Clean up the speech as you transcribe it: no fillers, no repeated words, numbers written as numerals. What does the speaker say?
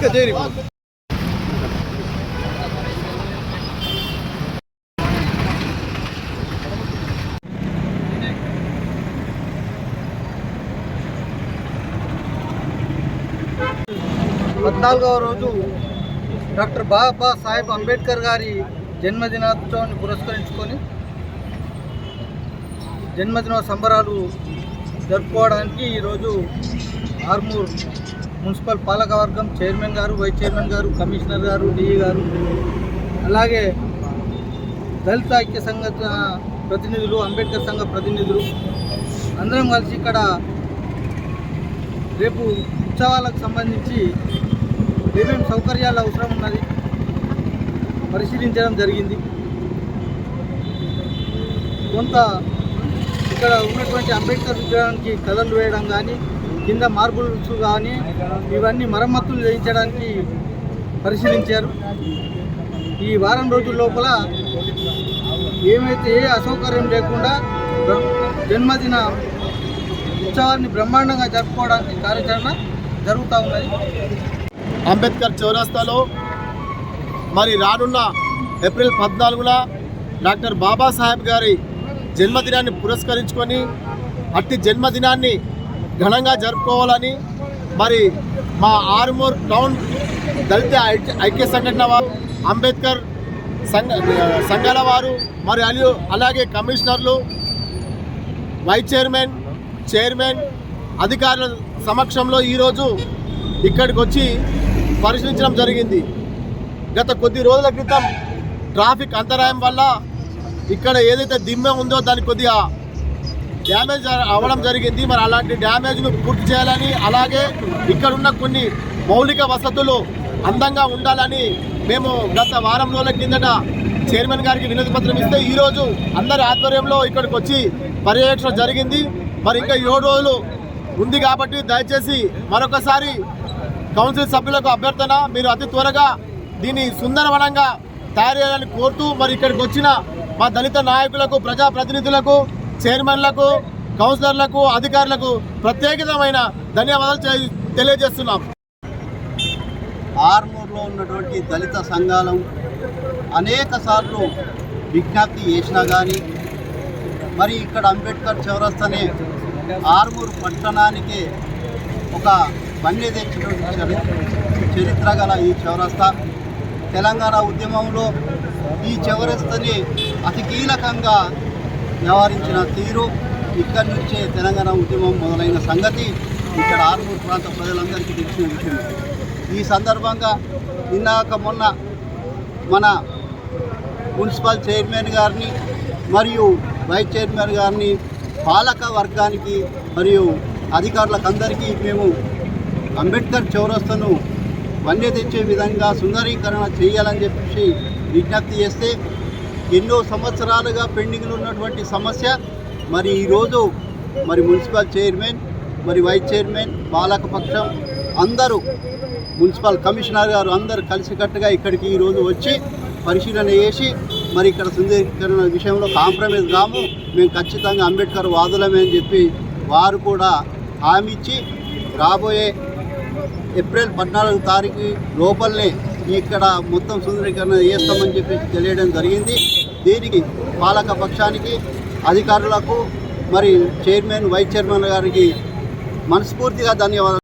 14వ రోజు డాక్టర్ బాబా సాహెబ్ అంబేద్కర్ గారి జన్మదినోత్సవాన్ని పురస్కరించుకొని జన్మదిన సంబరాలు జరుపుకోవడానికి ఈరోజు ఆర్మూర్ మున్సిపల్ పాలకవర్గం చైర్మన్ గారు, వైస్ చైర్మన్ గారు, కమిషనర్ గారు, డిఈ గారు, అలాగే దళిత ఐక్య సంఘ ప్రతినిధులు, అంబేద్కర్ సంఘ ప్రతినిధులు అందరం కలిసి ఇక్కడ రేపు ఉత్సవాలకు సంబంధించి ఏమేమి సౌకర్యాలు అవసరం ఉన్నది పరిశీలించడం జరిగింది. కొంత ఇక్కడ ఉన్నటువంటి అంబేద్కర్ విగ్రహానికి కలర్లు వేయడం కానీ, కింద మార్బుల్స్ కానీ ఇవన్నీ మరమ్మతులు చేయించడానికి పరిశీలించారు. ఈ వారం రోజుల లోపల ఏ అసౌకర్యం లేకుండా జన్మదిన ఉత్సవాన్ని బ్రహ్మాండంగా జరుపుకోవడానికి కార్యాచరణ జరుగుతూ ఉన్నది. అంబేద్కర్ చౌరస్తాలో మరి రానున్న ఏప్రిల్ 14న డాక్టర్ బాబాసాహెబ్ గారి జన్మదినాన్ని పురస్కరించుకొని అట్టి జన్మదినాన్ని ఘనంగా జరుపుకోవాలని మరి మా ఆర్మూర్ టౌన్ దళిత ఐక్య సంఘటన వారు, అంబేద్కర్ సంఘాల వారు మరి అలాగే కమిషనర్లు, వైస్ చైర్మన్ అధికారుల సమక్షంలో ఈరోజు ఇక్కడికి వచ్చి పరిశీలించడం జరిగింది. గత కొద్ది రోజుల క్రితం ట్రాఫిక్ అంతరాయం వల్ల ఇక్కడ ఏదైతే దిమ్మె ఉందో దానికి కొద్దిగా డ్యామేజ్ అవ్వడం జరిగింది. మరి అలాంటి డ్యామేజ్ను పూర్తి చేయాలని, అలాగే ఇక్కడ ఉన్న కొన్ని మౌలిక వసతులు అందంగా ఉండాలని మేము గత వారం రోజుల కిందట చైర్మన్ గారికి వినతి పత్రం ఇస్తే ఈరోజు అందరి ఆధ్వర్యంలో ఇక్కడికి వచ్చి పర్యవేక్షణ జరిగింది. మరి ఇంకా 7 రోజులు ఉంది కాబట్టి దయచేసి మరొకసారి కౌన్సిల్ సభ్యులకు అభ్యర్థన, మీరు అతి త్వరగా దీన్ని సుందరవనంగా తయారు చేయాలని కోరుతూ మరి ఇక్కడికి వచ్చిన మా దళిత నాయకులకు, ప్రజాప్రతినిధులకు, చైర్మన్లకు, కౌన్సిలర్లకు, అధికారులకు ప్రత్యేకమైన ధన్యవాదాలు తెలియజేస్తున్నాం. ఆర్మూర్లో ఉన్నటువంటి దళిత సంఘాలం అనేక సార్లు విజ్ఞప్తి చేసినా కానీ మరి ఇక్కడ అంబేద్కర్ చౌరస్తానే ఆర్మూర్ పట్టణానికి ఒక వన్య తెచ్చినటువంటి చరిత్ర గల ఈ చౌరస్తా తెలంగాణ ఉద్యమంలో ఈ చౌరస్తాని అతి కీలకంగా వ్యవహరించిన తీరు, ఇక్కడి నుంచే తెలంగాణ ఉద్యమం మొదలైన సంగతి ఇక్కడ ఆర్మూర్ ప్రాంత ప్రజలందరికీ తెలిసిన విషయం. ఈ సందర్భంగా మొన్న మన మున్సిపల్ చైర్మన్ గారిని మరియు వైస్ చైర్మన్ గారిని, పాలక వర్గానికి మరియు అధికారులకు అందరికీ మేము అంబేద్కర్ చౌరస్తాను వన్య తెచ్చే విధంగా సుందరీకరణ చేయాలని చెప్పేసి విజ్ఞప్తి చేస్తే ఎన్నో సంవత్సరాలుగా పెండింగ్లో ఉన్నటువంటి సమస్య మరి ఈరోజు మరి మున్సిపల్ చైర్మన్, మరి వైస్ చైర్మన్, పాలకపక్షం అందరూ, మున్సిపల్ కమిషనర్ గారు అందరూ కలిసికట్టుగా ఇక్కడికి ఈరోజు వచ్చి పరిశీలన చేసి మరి ఇక్కడ సుందరీకరణ విషయంలో కాంప్రమైజ్ కాము, మేము ఖచ్చితంగా అంబేద్కర్ వాదులమే అని చెప్పి వారు కూడా హామీ ఇచ్చి రాబోయే ఏప్రిల్ 14వ తారీఖు లోపలనే ఇక్కడ మొత్తం సుందరీకరణ చేస్తామని చెప్పి తెలియడం జరిగింది. దీనికి పాలక పక్షానికి, అధికారులకు, మరి చైర్మన్, వైస్ చైర్మన్ గారికి మనస్ఫూర్తిగా ధన్యవాదాలు.